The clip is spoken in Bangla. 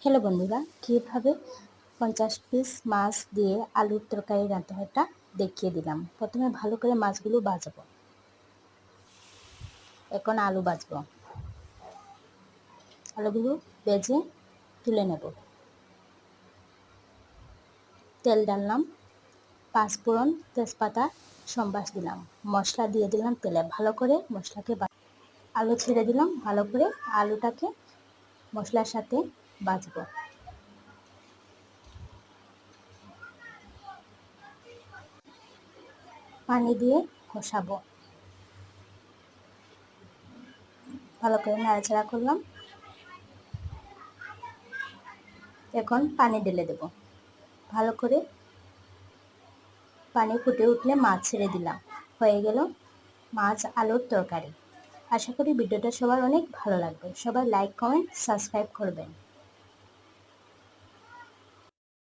হ্যালো বন্ধুরা, কীভাবে 50 পিস মাছ দিয়ে আলুর তরকারি রান্না হয় তা দেখিয়ে দিলাম। প্রথমে ভালো করে মাছগুলো ভাজবো। এখন আলু ভাজবো। আলুগুলো ভেজে তুলে নেব। তেল ডাললাম, পাঁচফোড়ন, তেজপাতা, সম্বাস দিলাম, মশলা দিয়ে দিলাম তেলে। ভালো করে মশলাকে আলু ছেড়ে দিলাম। ভালো করে আলুটাকে মশলার সাথে ভাজবো। পানি দিয়ে কষাবো। ভালো করে নাড়াচাড়া করলাম। এখন পানি ঢেলে দেব। ভালো করে পানি ফুটে উঠলে মাছ ছেড়ে দিলাম। হয়ে গেল মাছ আলুর তরকারি। আশা করি ভিডিওটা সবার অনেক ভালো লাগবে। সবাই লাইক, কমেন্ট, সাবস্ক্রাইব করবেন।